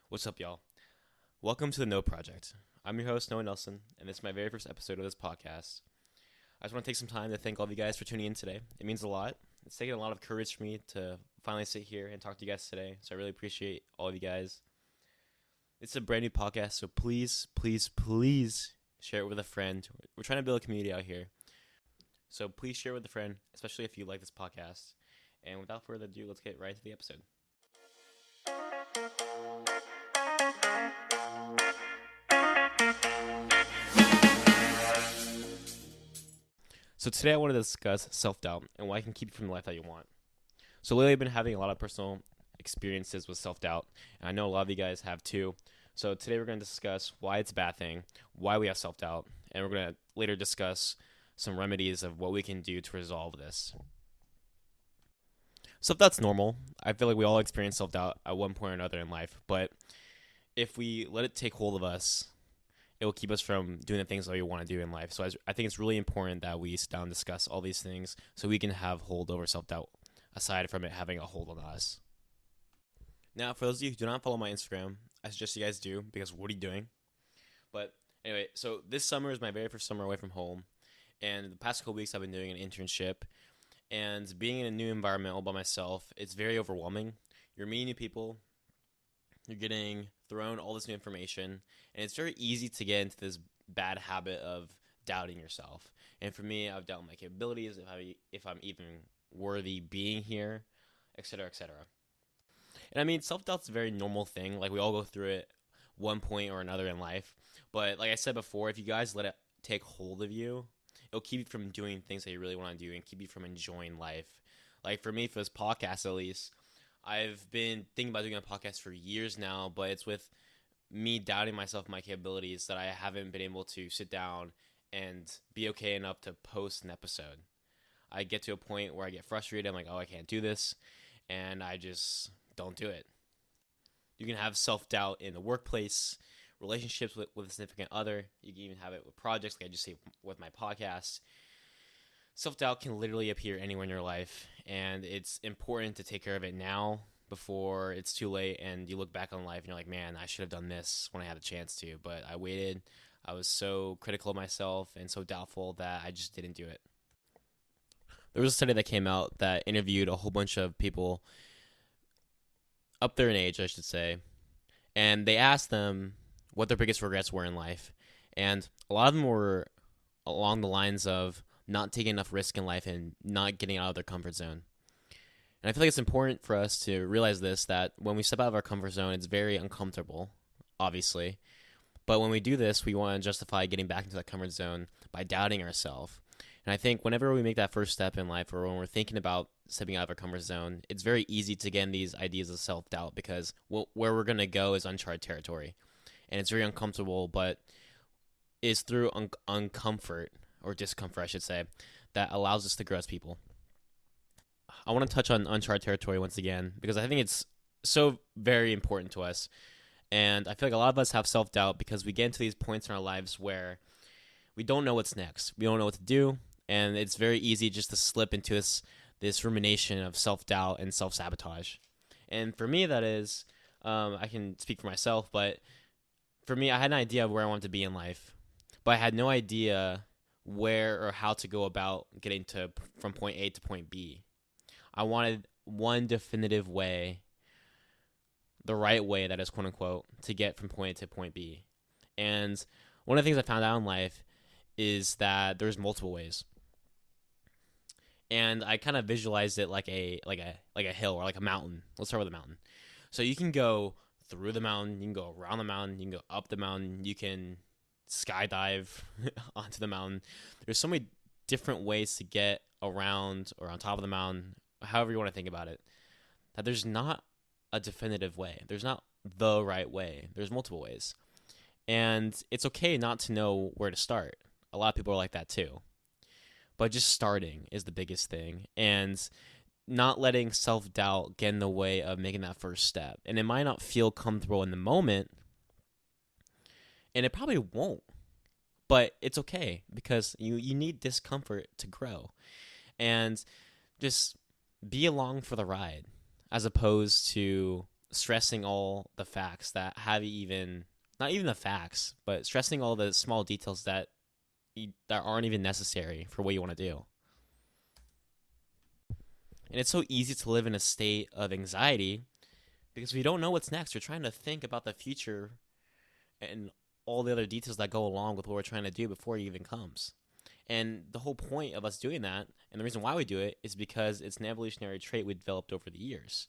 What's up, y'all? Welcome to the No Project. I'm your host, Noah Nelson, and this is my very first episode of this podcast. I just want to take some time to thank all of you guys for tuning in today. It means a lot. It's taken a lot of courage for me to finally sit here and talk to you guys today, so I really appreciate all of you guys. It's a brand new podcast, so please share it with a friend. We're trying to build a community out here. So please share it with a friend, especially if you like this podcast. And without further ado, let's get right into the episode. So today I want to discuss self-doubt and why it can keep you from the life that you want. So lately I've been having a lot of personal experiences with self-doubt, and I know a lot of you guys have too. So today we're going to discuss why it's a bad thing, why we have self-doubt, and we're going to later discuss some remedies of what we can do to resolve this. Self-doubt's normal. I feel like we all experience self-doubt at one point or another in life, but if we let it take hold of us, it will keep us from doing the things that we want to do in life. So I think it's really important that we sit down and discuss all these things so we can have hold over self-doubt, aside from it having a hold on us. Now, for those of you who do not follow my Instagram, I suggest you guys do, because what are you doing? But anyway, so this summer is my very first summer away from home, and the past couple weeks I've been doing an internship, and being in a new environment all by myself, it's very overwhelming. You're meeting new people, you're getting thrown all this new information, and it's very easy to get into this bad habit of doubting yourself. And for me, I've doubted my capabilities, if I'm even worthy being here, etc., etc. And I mean, self-doubt's a very normal thing. Like, we all go through it one point or another in life. But like I said before, if you guys let it take hold of you, it'll keep you from doing things that you really want to do and keep you from enjoying life. Like, for me, for this podcast at least, I've been thinking about doing a podcast for years now, but it's with me doubting myself, my capabilities, that I haven't been able to sit down and be okay enough to post an episode. I get to a point where I get frustrated. I'm like, oh, I can't do this, and I just don't do it. You can have self-doubt in the workplace, relationships with a significant other. You can even have it with projects, like I just say with my podcast. Self-doubt can literally appear anywhere in your life, and it's important to take care of it now before it's too late and you look back on life and you're like, man, I should have done this when I had the chance to, but I waited. I was so critical of myself and so doubtful that I just didn't do it. There was a study that came out that interviewed a whole bunch of people up there in age, I should say, and they asked them what their biggest regrets were in life, and a lot of them were along the lines of not taking enough risk in life and not getting out of their comfort zone. And I feel like it's important for us to realize this, that when we step out of our comfort zone, it's very uncomfortable, obviously. But when we do this, we want to justify getting back into that comfort zone by doubting ourselves. And I think whenever we make that first step in life, or when we're thinking about stepping out of our comfort zone, it's very easy to get in these ideas of self-doubt, because where we're going to go is uncharted territory. And it's very uncomfortable, but it's through uncomfort, or discomfort, I should say, that allows us to grow as people. I want to touch on uncharted territory once again, because I think it's so very important to us. And I feel like a lot of us have self-doubt because we get into these points in our lives where we don't know what's next. We don't know what to do, and it's very easy just to slip into this rumination of self-doubt and self-sabotage. And for me, that is, I can speak for myself, but for me, I had an idea of where I wanted to be in life, but I had no idea where or how to go about getting from point A to point B. I wanted one definitive way, the right way, that is, quote unquote, to get from point A to point B. And one of the things I found out in life is that there's multiple ways. And I kind of visualized it like a hill, or like a mountain. Let's start with a mountain. So you can go through the mountain, you can go around the mountain, you can go up the mountain, you can skydive onto the mountain. There's so many different ways to get around or on top of the mountain, however you want to think about it, that there's not a definitive way. There's not the right way. There's multiple ways. And it's okay not to know where to start. A lot of people are like that too. But just starting is the biggest thing. And not letting self-doubt get in the way of making that first step. And it might not feel comfortable in the moment, and it probably won't. But it's okay, because you need discomfort to grow. And just be along for the ride, as opposed to stressing all the facts that have even not even the facts, but stressing all the small details that aren't even necessary for what you want to do. And it's so easy to live in a state of anxiety because we don't know what's next. We're trying to think about the future and all the other details that go along with what we're trying to do before it even comes. And the whole point of us doing that, and the reason why we do it, is because it's an evolutionary trait we developed over the years.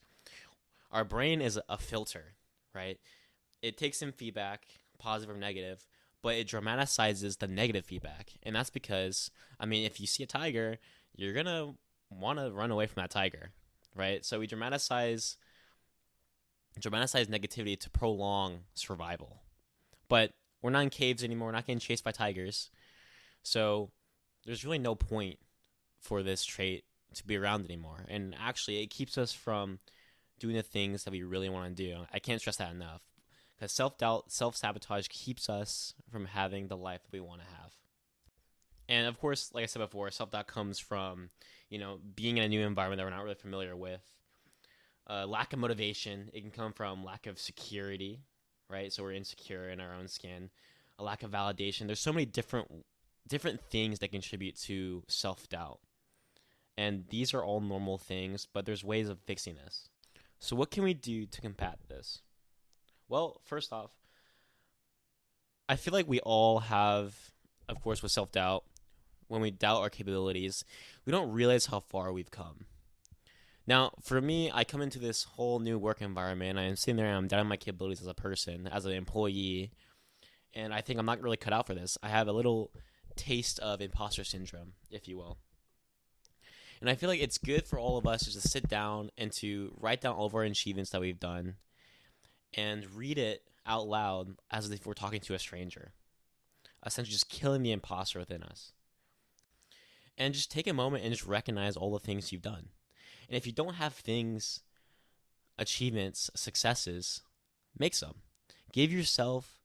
Our brain is a filter, right? It takes in feedback, positive or negative, but it dramatizes the negative feedback. And that's because, I mean, if you see a tiger, you're going to want to run away from that tiger, right? So we dramatize negativity to prolong survival. But we're not in caves anymore. We're not getting chased by tigers. So there's really no point for this trait to be around anymore. And actually, it keeps us from doing the things that we really want to do. I can't stress that enough. Because self-doubt, self-sabotage keeps us from having the life that we want to have. And of course, like I said before, self-doubt comes from, being in a new environment that we're not really familiar with. Lack of motivation. It can come from lack of security, right? So we're insecure in our own skin. A lack of validation. There's so many different things that contribute to self-doubt. And these are all normal things, but there's ways of fixing this. So what can we do to combat this? Well, first off, I feel like we all have, of course, with self-doubt, when we doubt our capabilities, we don't realize how far we've come. Now, for me, I come into this whole new work environment. I'm sitting there and I'm doubting my capabilities as a person, as an employee, and I think I'm not really cut out for this. I have a little taste of imposter syndrome, if you will. And I feel like it's good for all of us just to sit down and to write down all of our achievements that we've done and read it out loud as if we're talking to a stranger, essentially just killing the imposter within us. And just take a moment and just recognize all the things you've done. And if you don't have things, achievements, successes, make some. Give yourself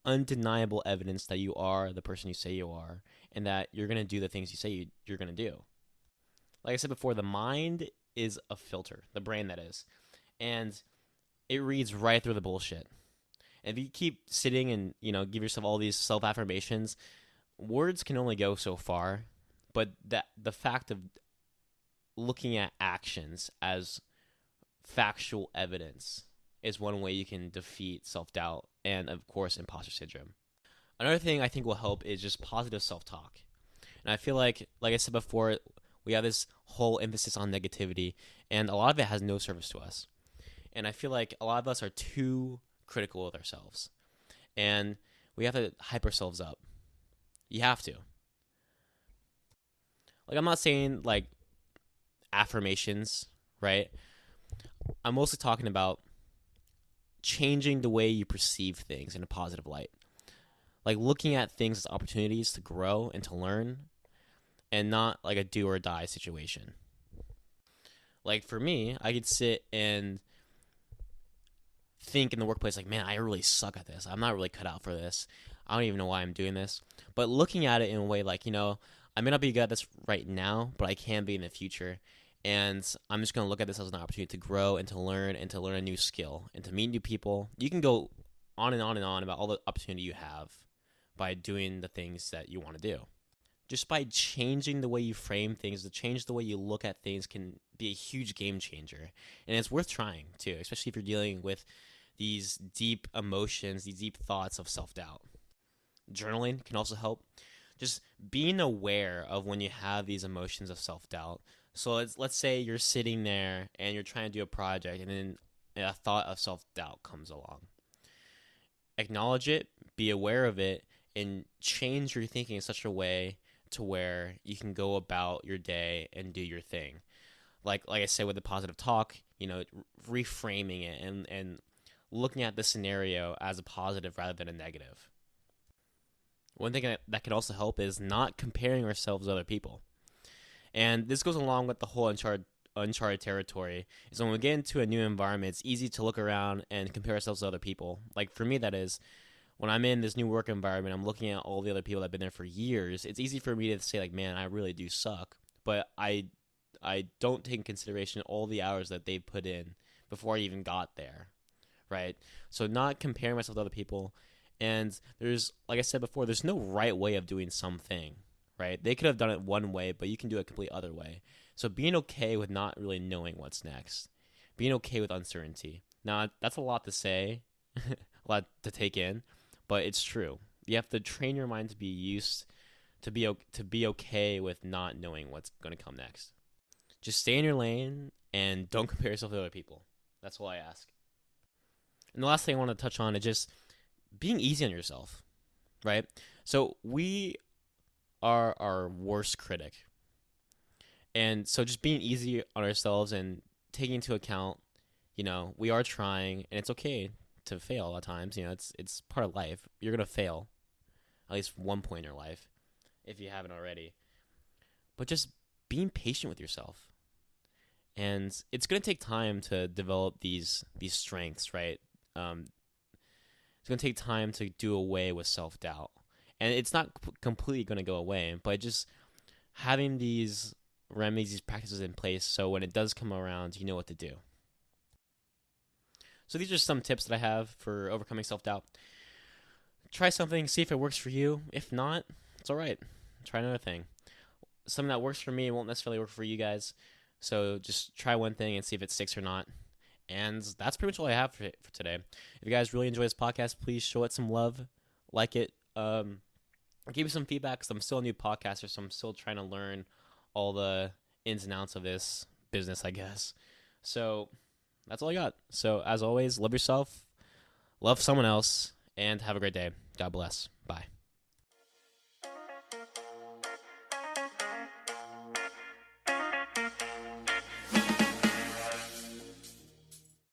undeniable evidence that you are the person you say you are and that you're going to do the things you say you're going to do. Like I said before, the mind is a filter, the brain that is. And it reads right through the bullshit. And if you keep sitting and, give yourself all these self-affirmations, words can only go so far. But the fact of looking at actions as factual evidence is one way you can defeat self-doubt and, of course, imposter syndrome. Another thing I think will help is just positive self-talk. And I feel like I said before, we have this whole emphasis on negativity, and a lot of it has no service to us. And I feel like a lot of us are too critical of ourselves. And we have to hype ourselves up. You have to. Like, I'm not saying, affirmations, right? I'm mostly talking about changing the way you perceive things in a positive light. Like, looking at things as opportunities to grow and to learn, and not like a do or die situation. Like, for me, I could sit and think in the workplace, man, I really suck at this. I'm not really cut out for this. I don't even know why I'm doing this. But looking at it in a way I may not be good at this right now, but I can be in the future. And I'm just going to look at this as an opportunity to grow and to learn a new skill and to meet new people. You can go on and on and on about all the opportunity you have by doing the things that you want to do. Just by changing the way you frame things, to change the way you look at things can be a huge game changer. And it's worth trying, too, especially if you're dealing with these deep emotions, these deep thoughts of self-doubt. Journaling can also help. Just being aware of when you have these emotions of self-doubt. So let's say you're sitting there and you're trying to do a project and then a thought of self-doubt comes along. Acknowledge it, be aware of it, and change your thinking in such a way to where you can go about your day and do your thing. Like I said with the positive talk, reframing it and looking at the scenario as a positive rather than a negative. One thing that can also help is not comparing ourselves to other people. And this goes along with the whole uncharted territory. Is when we get into a new environment, it's easy to look around and compare ourselves to other people. Like for me, that is, when I'm in this new work environment, I'm looking at all the other people that have been there for years. It's easy for me to say, man, I really do suck. But I don't take in consideration all the hours that they've put in before I even got there. right? So not comparing myself to other people. And there's, like I said before, there's no right way of doing something, right? They could have done it one way, but you can do it a complete other way. So being okay with not really knowing what's next, being okay with uncertainty. Now, that's a lot to say, a lot to take in, but it's true. You have to train your mind to be used to be okay with not knowing what's going to come next. Just stay in your lane and don't compare yourself to other people. That's all I ask. And the last thing I want to touch on is just being easy on yourself, right? So we are our worst critic. And so just being easy on ourselves and taking into account, we are trying, and it's okay to fail at times. It's part of life. You're going to fail at least one point in your life if you haven't already. But just being patient with yourself. And it's going to take time to develop these strengths, right? It's going to take time to do away with self-doubt. And it's not completely going to go away, but just having these remedies, these practices in place so when it does come around, you know what to do. So these are some tips that I have for overcoming self-doubt. Try something, see if it works for you. If not, it's all right. Try another thing. Something that works for me won't necessarily work for you guys. So just try one thing and see if it sticks or not. And that's pretty much all I have for today. If you guys really enjoy this podcast, please show it some love, like it. Give me some feedback because I'm still a new podcaster, so I'm still trying to learn all the ins and outs of this business, I guess. So that's all I got. So as always, love yourself, love someone else, and have a great day. God bless. Bye.